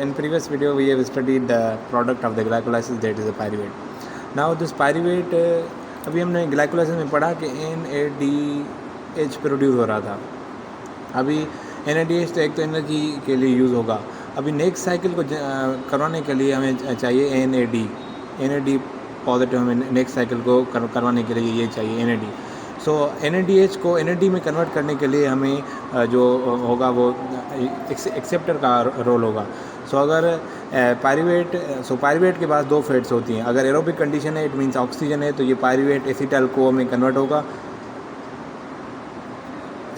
in previous video we have studied the product of the glycolysis, that is the pyruvate. Now this pyruvate अभी हमने glycolysis में पढ़ा कि NADH produce हो रहा था. अभी NADH तो एक तो एनर्जी के लिए यूज़ होगा. अभी नेक्स्ट साइकिल को करवाने के लिए हमें चाहिए NAD पॉजिटिव. हमें नेक्स्ट साइकिल को करवाने के लिए ये चाहिए NAD. सो NADH को NAD में कन्वर्ट करने के लिए हमें जो होगा वो एक्सेप्टर का रोल होगा. सो अगर पायरुवेट के पास दो फेट्स होती हैं. अगर एरोबिक कंडीशन है, इट मीन्स ऑक्सीजन है, तो ये पायरुवेट एसिटाइल को में कन्वर्ट होगा.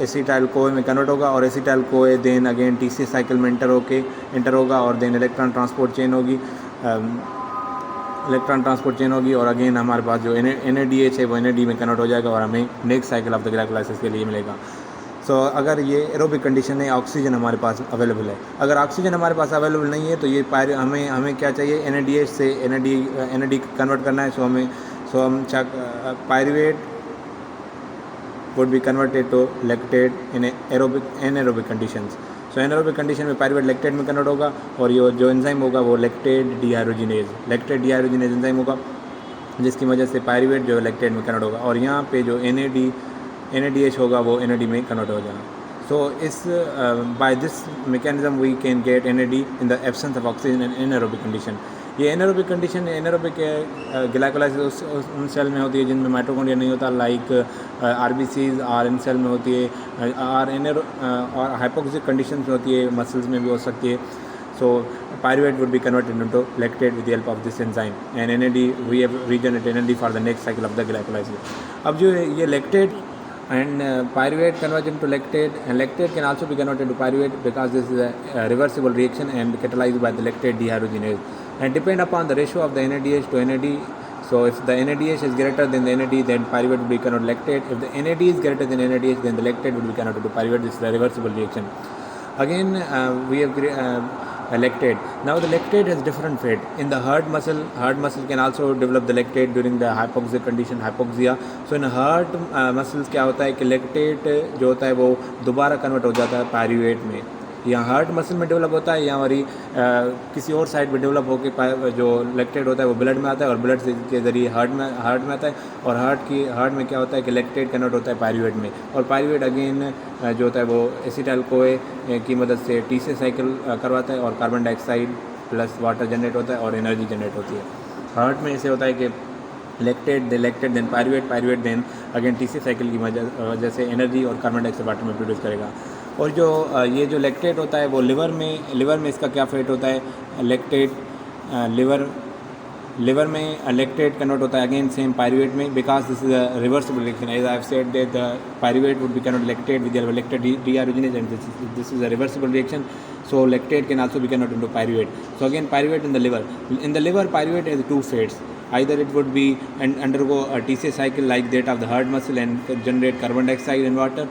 और एसिटाइल को देन अगेन TCA साइकिल में एंटर होगा और देन इलेक्ट्रॉन ट्रांसपोर्ट चेन होगी और अगेन हमारे पास जो NADH है वो NAD में कन्वर्ट हो जाएगा और हमें next cycle of the glycolysis के लिए मिलेगा. सो अगर ये एरोबिक कंडीशन है, ऑक्सीजन हमारे पास अवेलेबल है. अगर ऑक्सीजन हमारे पास अवेलेबल नहीं है तो ये हमें क्या चाहिए, NADH से NAD कन्वर्ट करना है. सो हम pyruvate would be converted to lactate in anaerobic conditions. So anaerobic condition में पायरुवेट लैक्टेट में कन्वर्ट होगा और ये जो एंजाइम होगा वो लैक्टेट डिहाइड्रोजिनेज एंजाइम होगा, जिसकी वजह से पायरुवेट जो लैक्टेट में कन्वर्ट होगा और यहाँ पे जो NADH होगा वो NAD में कन्वर्ट हो जाएगा. सो इस by this mechanism we can get NAD in the absence of oxygen in anaerobic condition. ये एनारोबिक कंडीशन एनारोबिक ग्लाइकोलाइसिस उन सेल में होती है जिनमें माइटोकॉन्ड्रिया नहीं होता, लाइक RBCs और इन सेल में होती है, और हाइपोक्सिक कंडीशन में होती है, मसल्स में भी हो सकती है. So pyruvate would be converted into lactate with the help of this enzyme and NAD we have regenerated NAD for the next cycle of the glycolysis. अब जो ये lactate and pyruvate converts into lactate, and lactate can also be converted to pyruvate because this is a reversible reaction and catalyzed by the lactate dehydrogenase and depend upon the ratio of the NADH to NAD. So if the NADH is greater than the NAD, then pyruvate will be converted to lactate. If the NAD is greater than NADH, then the lactate will be converted to pyruvate. This is a reversible reaction. Again we have lactate. Now the lactate has different fate. In the heart muscle can also develop the lactate during the hypoxic condition, hypoxia. So in heart muscles क्या होता है कि lactate जो होता है वो दोबारा convert हो जाता है पायरुवेट में. या हार्ट मसल में डेवलप होता है या हमारी किसी और साइड में डेवलप होकर जो लैक्टेट होता है वो ब्लड में आता है और ब्लड के ज़रिए हार्ट में आता है और हार्ट में क्या होता है कि लैक्टेट कन्वर्ट होता है पायरुवेट में और पायरुवेट अगेन जो होता है वो एसिटाइल कोए की मदद से TCA साइकिल करवाता है और carbon dioxide plus water generate होता है और एनर्जी जनरेट होती है. हार्ट में ऐसे होता है कि lactate then pyruvate then again TCA cycle की वजह से एनर्जी और कार्बन डाइऑक्साइड वाटर में प्रोड्यूस करेगा. और जो ये जो लैक्टेट होता है वो लिवर में इसका क्या फेट होता है, लैक्टेट लिवर में लैक्टेट कन्वर्ट होता है अगेन सेम पायरुवेट में because this is a reversible reaction. As I have said that the pyruvate would be convert lactate with lactate dehydrogenase and this is a reversible reaction. So lactate can also be converted into pyruvate. So again pyruvate in the liver. In the liver pyruvate has two fates. Either it would be undergo a TCA cycle like that of the heart muscle and generate carbon dioxide and water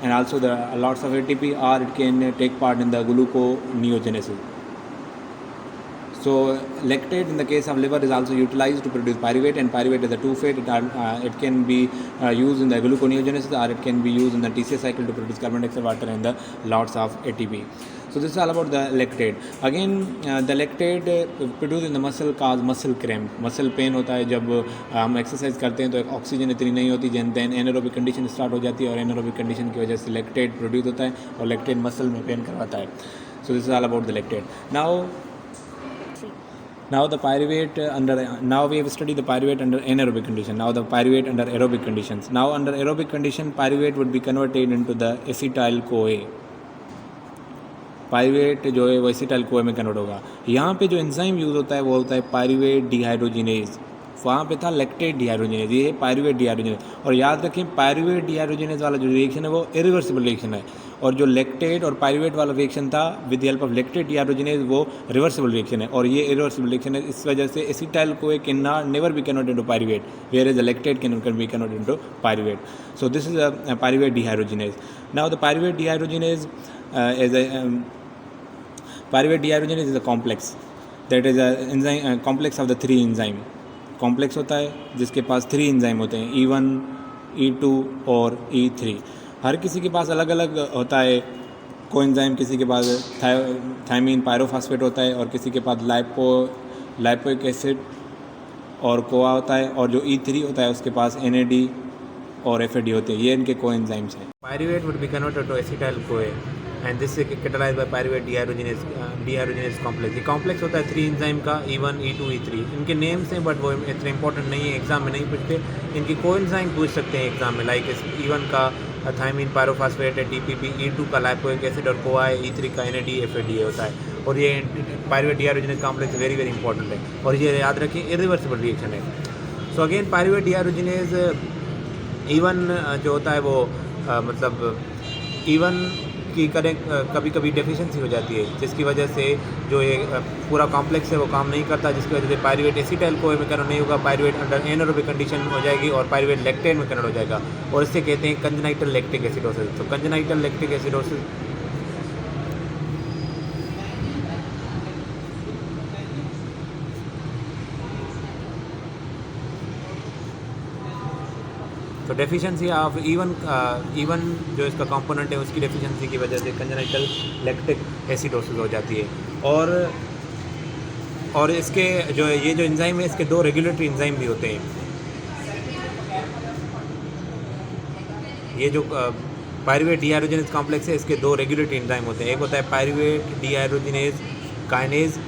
and also the lots of ATP, or it can take part in the gluconeogenesis. So lactate in the case of liver is also utilized to produce pyruvate, and pyruvate is a two-phase. It can be used in the gluconeogenesis or it can be used in the TCA cycle to produce carbon dioxide, water and the lots of ATP. So this is all about the lactate. Again the lactate produced in the muscle cause muscle cramp. Muscle pain होता है जब हम exercise करते हैं तो oxygen इतनी नहीं होती, देन एनारोबिक कंडीशन स्टार्ट हो जाती है और एनारोबिक कंडीशन की वजह से लैक्टेट प्रोड्यूस होता है और लैक्टेट मसल में पेन करवाता है. सो this is all about the lactate. Now the pyruvate now we have studied the pyruvate under anaerobic condition. Now the pyruvate under aerobic conditions. Now under aerobic condition pyruvate would be converted into the acetyl CoA. Pyruvate जो है वो acetyl CoA में convert होगा. यहाँ पे जो enzyme use होता है वो होता है पायरुवेट डिहाइड्रोजिनेज. वहाँ पे था लैक्टेट डिहाइड्रोजिनेज, ये है पायरुवेट डिहाइड्रोजिनेज. और याद रखें पायरुवेट डिहाइड्रोजिनेज वाला जो रिएक्शन है वो इरिवर्सिबल रिएक्शन है और जो लैक्टेट और पायरुवेट वाला रिएक्शन था with the help of lactate dehydrogenase वो रिवर्सिबल रिएक्शन है और ये इरिवर्सिबल रिएक्शन है. इस वजह से acetyl CoA can never be converted into pyruvate whereas the lactate can be converted into pyruvate. So this is a pyruvate dehydrogenase. Now the pyruvate dehydrogenase is a pyruvate dehydrogenase is a complex that is a enzyme complex of the three enzyme. Complex होता है जिसके पास 3 enzyme होते हैं E1, E2 और E3. हर किसी के पास अलग अलग होता है कोएंजाइम किसी के पास थायमीन पायरोफॉस्फेट होता है और किसी के पास लाइपोइक एसिड और कोआ होता है, और जो E3 होता है उसके पास NAD और FAD होते हैं। ये इनके कोएंजाइम्स हैं। Pyruvate would be converted to acetyl CoA and this is catalysed by pyruvate dehydrogenase complex. ये कॉम्प्लेक्स होता है 3 एंजाइम का, E1 E2 E3। इनके नेम्स हैं बट वो इतने इंपॉर्टेंट नहीं है, एग्जाम में नहीं पूछते। इनकी कोएंजाइम पूछ सकते हैं एग्जाम में, लाइक E1 का थायमीन पायरोफॉस्फेट है TPP, E2 का लाइपोइक एसिड और कोआ है, E3 का NAD FAD होता है। और ये pyruvate dehydrogenase complex very very important है, और ये याद रखें इरिवर्सिबल रिएक्शन है। So again pyruvate dehydrogenase E1 जो होता है वो मतलब E1 की कभी कभी डेफिशिएंसी हो जाती है, जिसकी वजह से जो ये पूरा कॉम्प्लेक्स है वो काम नहीं करता, जिसकी वजह से पायरुवेट एसिटाइल कोए में कन्वर्ट नहीं होगा, पायरुवेट अंडर एनारोबिक कंडीशन हो जाएगी और पायरुवेट लैक्टेट में कन्वर्ट हो जाएगा, और इससे कहते हैं कंजेनाइटल लैक्टिक एसिडोसिस। तो कंजेनाइटल लैक्टिक एसिडोसिस तो डेफिशिएंसी ऑफ E1 जो इसका कंपोनेंट है उसकी डेफिशिएंसी की वजह से कंजेनाइटल लैक्टिक एसिडोसिस हो जाती है। और इसके जो ये जो एंजाइम है इसके 2 रेगुलेटरी एंजाइम भी होते हैं। ये जो पायरुवेट डीहाइड्रोजिनेज कॉम्प्लेक्स है इसके 2 रेगुलेटरी एंजाइम होते हैं। एक होता है पायरुवेट डीहाइड्रोजिनेज काइनेज,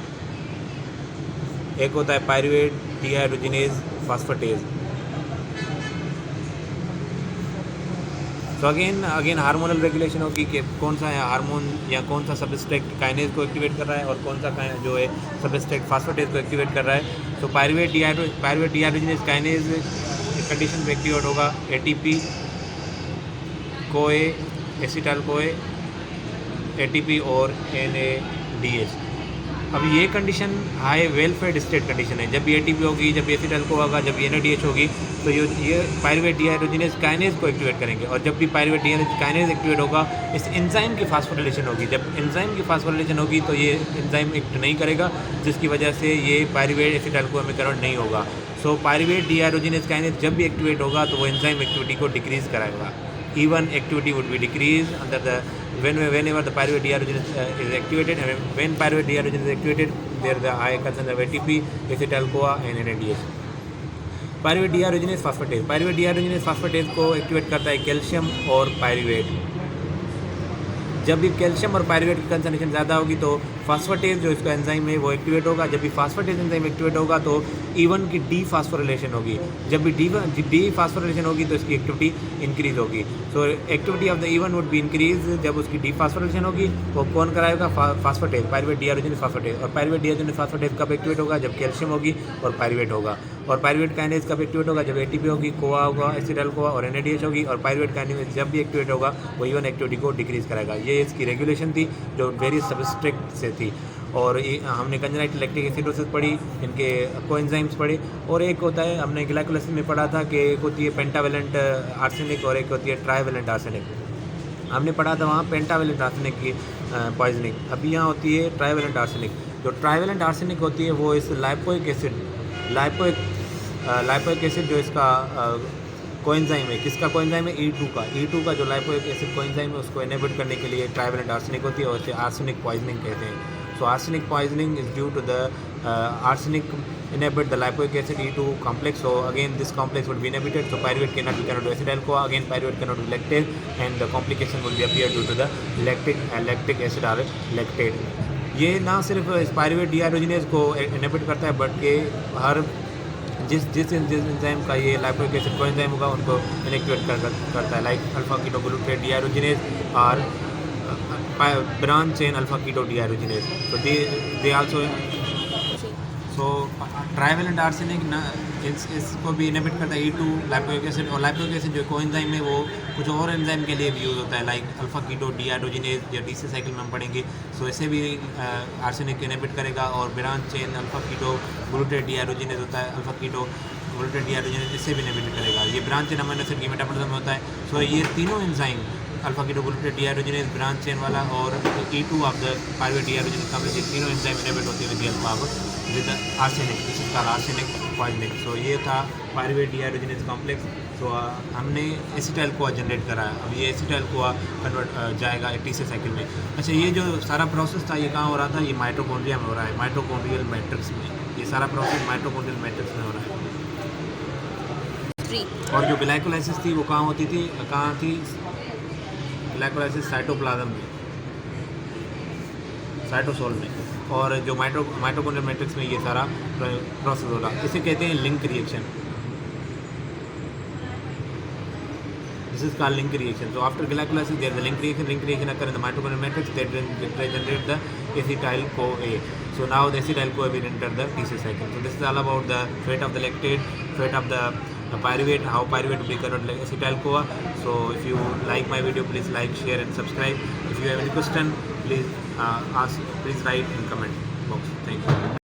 एक होता है पायरुवेट डीहाइड्रोजिनेज फास्फेटेज। तो अगेन हार्मोनल रेगुलेशन होगी कि कौन सा हार्मोन या कौन सा सबस्ट्रेट काइनेज को एक्टिवेट कर रहा है और कौन सा जो है सबस्ट्रेट फास्फेटेज को एक्टिवेट कर रहा है। तो पायरुवेट डीहाइड्रोजिनेज काइनेज कंडीशन में एक्टिवेट होगा ATP कोए, एसिटाइल कोए, ATP और NADH। अब ये कंडीशन हाई वेलफेड स्टेट कंडीशन है। जब भी ATP होगी, जब भी एसिटाइल को होगा, जब भी NADH होगी, तो ये पायरुवेट डीहाइड्रोजिनेज काइनेज को एक्टिवेट करेंगे, और जब भी पायरुवेट डीहाइड्रोजिनेज काइनेज एक्टिवेट होगा इस एंजाइम की फास्फोरिलेशन होगी। जब एंजाइम की फास्फोरिलेशन होगी तो ये एंजाइम एक्ट नहीं करेगा, जिसकी वजह से ये पायरुवेट एसिटाइल को में कन्वर्ट नहीं होगा। सो पायरुवेट डीहाइड्रोजिनेज काइनेज जब भी एक्टिवेट होगा तो वो एंजाइम एक्टिविटी को डिक्रीज कराएगा। E1 activity would be decreased under the whenever the pyruvate dehydrogenase is activated, and when pyruvate dehydrogenase is activated, there the high concentration of ATP, acetyl CoA and NADH. Pyruvate dehydrogenase phosphatase, pyruvate dehydrogenase phosphatase को activate करता है calcium और pyruvate. जब भी calcium और pyruvate की concentration ज़्यादा होगी तो फास्फेटेज जो इसका एंजाइम है वो एक्टिवेट होगा। जब भी फास्फेटेज एंजाइम एक्टिवेट होगा तो E1 की डीफास्फोरिलेशन होगी। जब भी डीफास्फोरिलेशन होगी तो इसकी एक्टिविटी इंक्रीज होगी। सो activity of the E1 would be increase जब उसकी डीफास्फोरिलेशन होगी। वो कौन कराएगा? Phosphatase, pyruvate dehydrogenase phosphatase. और पायरुवेट डीहाइड्रोजिनेज फास्फेटेज कब एक्टिवेट होगा? जब कैल्शियम होगी और पायरुवेट होगा। और पायरुवेट काइनेज कब एक्टिवेट होगा? जब ATP होगी, कोआ होगा, एसिटाइल कोआ और NADH होगी। और पायरुवेट काइनेज जब भी एक्टिवेट होगा वो E1 एक्टिविटी को डिक्रीज कराएगा। ये इसकी रेगुलेशन थी जो वेरी सबस्ट्रेक्ट से थी। और हमने कंजेनाइटल लैक्टिक एसिडोसिस पढ़ी, इनके कोएंजाइम्स पढ़े। और एक होता है, हमने ग्लाइकोलाइसिस में पढ़ा था कि एक होती है पेंटावेलेंट आर्सेनिक और एक होती है ट्राइवेलेंट आर्सेनिक। हमने पढ़ा था वहाँ पेंटावेलेंट आर्सेनिक की पॉइजनिंग। अभी यहाँ होती है ट्राइवेलेंट आर्सेनिक। जो ट्राइवेलेंट आर्सेनिक होती है वो इस लाइपोइक एसिड जो इसका कोएंजाइम है, किसका कोएंजाइम है? E2 का जो लाइपोइक एसिड कोएंजाइम है उसको इनहिबिट करने के लिए ट्राइवेलेंट आर्सेनिक होती है और उसे आर्सेनिक पॉइजनिंग कहते हैं। So arsenic poisoning is due to the arsenic inhibit the lipoic acid E2 complex. So again this complex would be inhibited. So pyruvate cannot be converted to acetyl CoA. Again pyruvate cannot be lactate, and the complication will be appear due to the lactic acid or lactate. ये ना सिर्फ pyruvate dehydrogenase को inhibit करता है बल्कि हर जिस enzyme का ये लाइपोइक एसिड कोएंजाइम होगा उनको इनएक्टिवेट करता है, लाइक अल्फा कीटोग्लूटारेट डीहाइड्रोजिनेज और branch chain alpha keto dehydrogenase. So they also trivalent arsenic इसको भी इनहिबिट करता है E2 लाइपोइक एसिड। और लाइपोइक एसिड जो कोएंजाइम है वो कुछ और एंजाइम के लिए भी यूज़ होता है, लाइक अल्फा कीटो डीहाइड्रोजिनेज या DC साइकिल में हम पढ़ेंगे। सो इसे भी आर्सेनिक इनहिबिट करेगा। और ब्रांच चेन अल्फा कीटो ग्लूटारेट डीहाइड्रोजिनेज होता है, अल्फा कीटो ग्लूटारेट डीहाइड्रोजिनेज, इससे भी इनहिबिट करेगा। ये ब्रांच चेन अमीनो एसिड की मेटाबॉलिज्म में होता है। सो ये तीनों एंजाइम अल्फा कीटो ग्लूटारेट डीहाइड्रोजिनेज, ब्रांच चेन वाला और E2 of the pyruvate dehydrogenase complex, ये तीनों एंजाइम इनहिबिट होती है with the help of arsenic. This is called arsenic poisoning. So ये था पायरुवेट डीहाइड्रोजिनेज कॉम्प्लेक्स। तो हमने एसिटाइल कोआ जनरेट करा है। अब ये एसिटाइल कोआ कन्वर्ट जाएगा टीसी साइकिल में। अच्छा, ये जो सारा प्रोसेस था ये कहाँ हो रहा था? ये माइटोकॉन्ड्रिया में हो रहा है, माइटोकॉन्ड्रियल मैट्रिक्स में। ये सारा प्रोसेस माइटोकॉन्ड्रियल मैट्रिक्स में हो रहा है। और जो ग्लाइकोलाइसिस थी वो कहाँ होती थी? कहाँ थी ग्लाइकोलाइसिस? साइटोप्लाज्म में, साइटोसोल में। और जो माइटोकॉन्ड्रियल मैट्रिक्स में ये सारा प्रोसेस हो रहा है। इसे कहते हैं link reaction. This is called link reaction. So after glycolysis, there is a link reaction. Link reaction occur in the mitochondrial matrix that generate the acetyl-CoA. So now the acetyl-CoA will enter the TC cycle. So this is all about the fate of the lactate, fate of the pyruvate, how pyruvate will be converted like acetyl-CoA. So if you like my video, please like, share, and subscribe. If you have any question, please please write in comment.